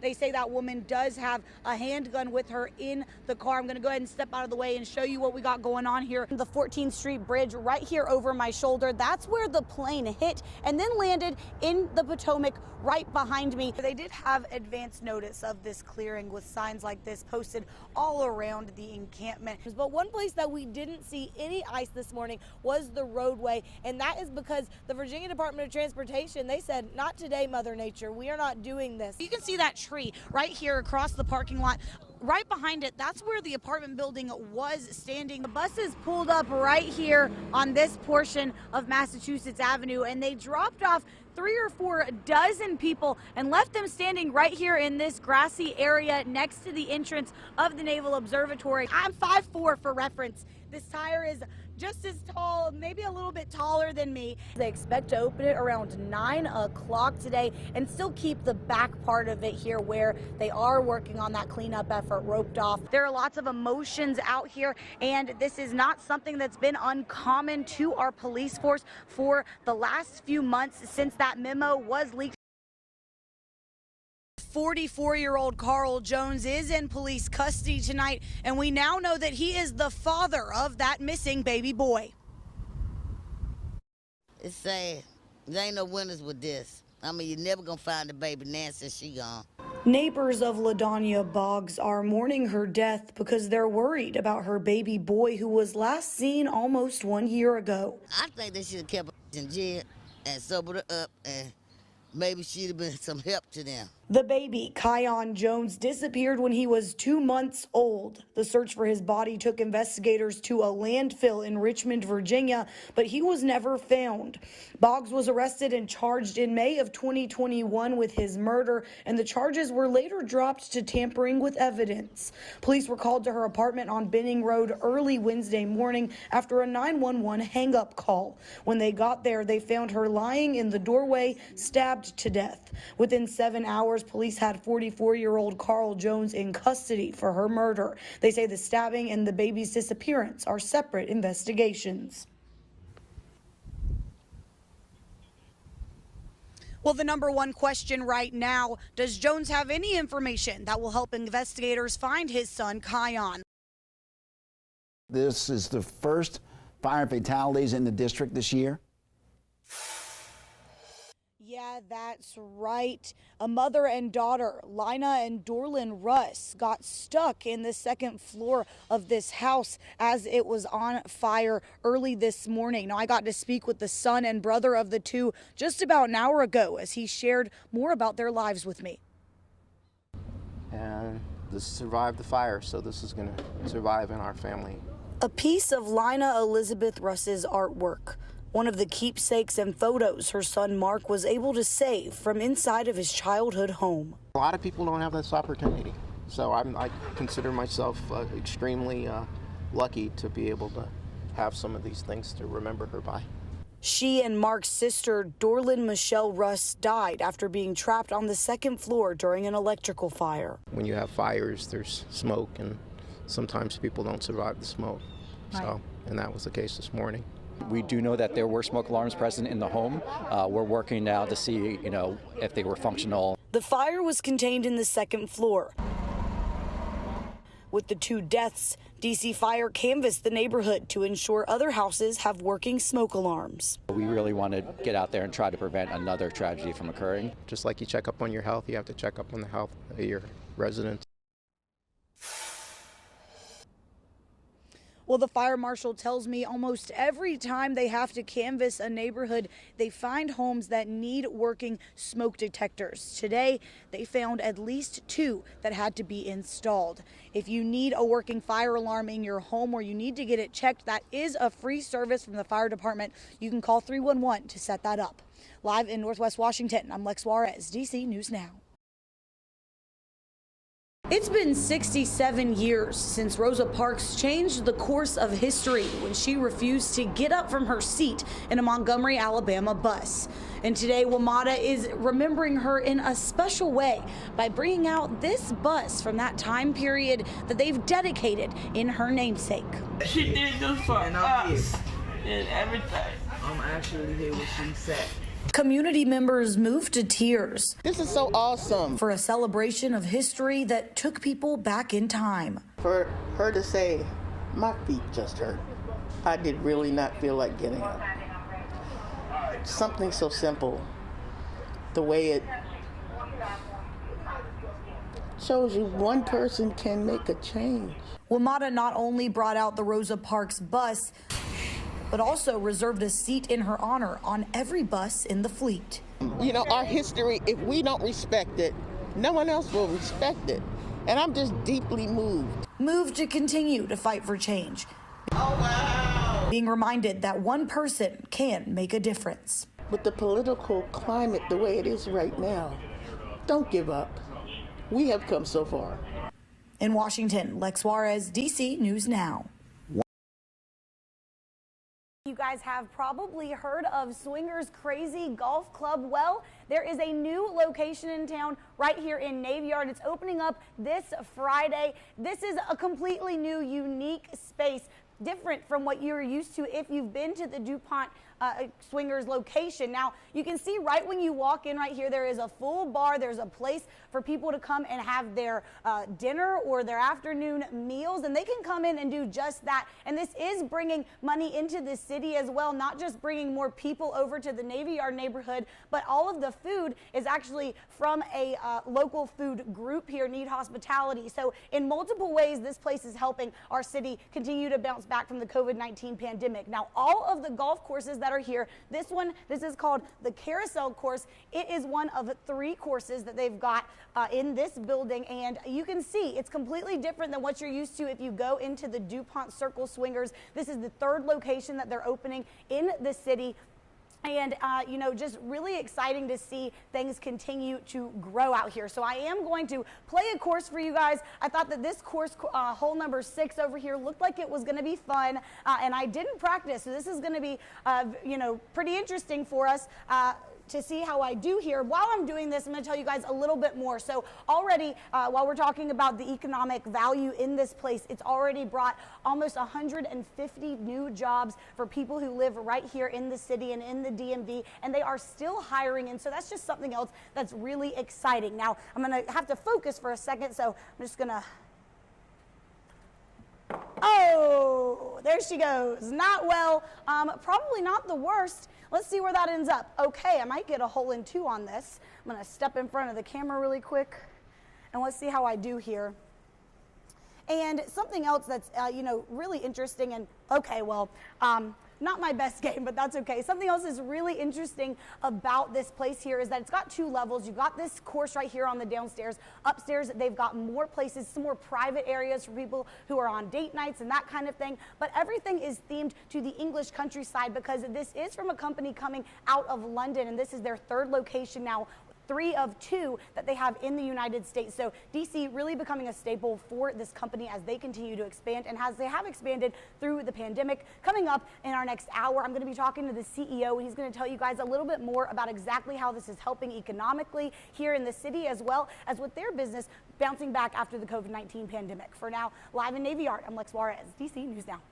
They say that woman does have a handgun with her in the car. I'm going to go ahead and step out of the way and show you what we got going on here. The 14th Street Bridge right here over my shoulder. That's where the plane hit and then landed in the Potomac right behind me. They did have advance notice of this clearing with signs like this posted all around the encampment. But one place that we didn't see any ice this morning was the roadway, and that is because the Virginia Department of Transportation, they said, not today, Mother Nature. We are not doing this. You can see that tree right here across the parking lot. Right behind it, that's where the apartment building was standing. The buses pulled up right here on this portion of Massachusetts Avenue, and they dropped off 3 or 4 dozen people and left them standing right here in this grassy area next to the entrance of the Naval Observatory. I'm 5'4" for reference. This tire is just as tall, maybe a little bit taller than me. They expect to open it around 9 o'clock today and still keep the back part of it here where they are working on that cleanup effort roped off. There are lots of emotions out here, and this is not something that's been uncommon to our police force for the last few months since that memo was leaked. 44-year-old Carl Jones is in police custody tonight, and we now know that he is the father of that missing baby boy. It's sad. There ain't no winners with this. I mean, you're never gonna find the baby Nancy, she gone. Neighbors of LaDonya Boggs are mourning her death because they're worried about her baby boy who was last seen almost 1 year ago. I think they should have kept her in jail and sobered her up, and maybe she'd have been some help to them. The baby, Kion Jones, disappeared when he was 2 months old. The search for his body took investigators to a landfill in Richmond, Virginia, but he was never found. Boggs was arrested and charged in May of 2021 with his murder, and the charges were later dropped to tampering with evidence. Police were called to her apartment on Benning Road early Wednesday morning after a 911 hang-up call. When they got there, they found her lying in the doorway, stabbed to death. Within 7 hours, police had 44-year-old Carl Jones in custody for her murder. They say the stabbing and the baby's disappearance are separate investigations. Well, the number one question right now, does Jones have any information that will help investigators find his son, Kion? This is the first fire fatalities in the district this year. Yeah, that's right. A mother and daughter, Lina and Dorlin Russ, got stuck in the second floor of this house as it was on fire early this morning. Now, I got to speak with the son and brother of the two just about an hour ago as he shared more about their lives with me. And this survived the fire, so this is going to survive in our family. A piece of Lina Elizabeth Russ's artwork. One of the keepsakes and photos her son Mark was able to save from inside of his childhood home. A lot of people don't have this opportunity, so I consider myself extremely lucky to be able to have some of these things to remember her by. She and Mark's sister, Dorlin Michelle Russ, died after being trapped on the second floor during an electrical fire. When you have fires, there's smoke, and sometimes people don't survive the smoke. Right. So, and that was the case this morning. We do know that there were smoke alarms present in the home. We're working now to see, if they were functional. The fire was contained in the second floor. With the 2 deaths, DC Fire canvassed the neighborhood to ensure other houses have working smoke alarms. We really want to get out there and try to prevent another tragedy from occurring. Just like you check up on your health, you have to check up on the health of your residents. Well, the fire marshal tells me almost every time they have to canvass a neighborhood, they find homes that need working smoke detectors. Today, they found at least 2 that had to be installed. If you need a working fire alarm in your home or you need to get it checked, that is a free service from the fire department. You can call 311 to set that up. Live in Northwest Washington, I'm Lex Juarez, DC News Now. It's been 67 years since Rosa Parks changed the course of history when she refused to get up from her seat in a Montgomery, Alabama bus. And today, WMATA is remembering her in a special way by bringing out this bus from that time period that they've dedicated in her namesake. She did this for us and everything. I'm actually here when she sat Community members moved to tears This is so awesome. for a celebration of history that took people back in time. For her to say, my feet just hurt. I did really not feel like getting up. Something so simple, the way it shows you one person can make a change. WMATA not only brought out the Rosa Parks bus, but also reserved a seat in her honor on every bus in the fleet. You know, our history, if we don't respect it, no one else will respect it. And I'm just deeply moved. Moved to continue to fight for change. Oh, wow. Being reminded that one person can make a difference. With the political climate the way it is right now, don't give up. We have come so far. In Washington, Lex Juarez, DC News Now. You guys have probably heard of Swingers Crazy Golf Club. Well, there is a new location in town right here in Navy Yard. It's opening up this Friday. This is a completely new, unique space, different from what you're used to if you've been to the DuPont Swingers location. Now, you can see right when you walk in right here, there is a full bar. There's a place for people to come and have their dinner or their afternoon meals, and they can come in and do just that. And this is bringing money into the city as well, not just bringing more people over to the Navy Yard neighborhood, but all of the food is actually from a local food group here, Need Hospitality. So in multiple ways, this place is helping our city continue to bounce back from the COVID-19 pandemic. Now, all of the golf courses that are here, this is called the Carousel course. It is one of 3 courses that they've got in this building, and you can see it's completely different than what you're used to if you go into the DuPont Circle Swingers. This is the 3rd location that they're opening in the city. And, you know, just really exciting to see things continue to grow out here. So I am going to play a course for you guys. I thought that this course, hole number 6 over here, looked like it was going to be fun. And I didn't practice. So this is going to be, you know, pretty interesting for us. To see how I do here. While I'm doing this, I'm going to tell you guys a little bit more. So already, while we're talking about the economic value in this place, it's already brought almost 150 new jobs for people who live right here in the city and in the DMV, and they are still hiring, and so that's just something else that's really exciting. Now, I'm going to have to focus for a second, so I'm just going to... Oh, there she goes. Not well. Probably not the worst. Let's see where that ends up. Okay, I might get a hole in 2 on this. I'm going to step in front of the camera really quick, and let's see how I do here. And something else that's, you know, really interesting, and okay, well, not my best game, but that's okay. Something else is really interesting about this place here is that it's got 2 levels. You've got this course right here on the downstairs. Upstairs, they've got more places, some more private areas for people who are on date nights and that kind of thing. But everything is themed to the English countryside because this is from a company coming out of London, and this is their 3rd location now. 3 of 2 that they have in the United States. So DC really becoming a staple for this company as they continue to expand and as they have expanded through the pandemic. Coming up in our next hour, I'm going to be talking to the CEO, and he's going to tell you guys a little bit more about exactly how this is helping economically here in the city as well as with their business bouncing back after the COVID-19 pandemic. For now, live in Navy Yard, I'm Lex Juarez, DC News Now.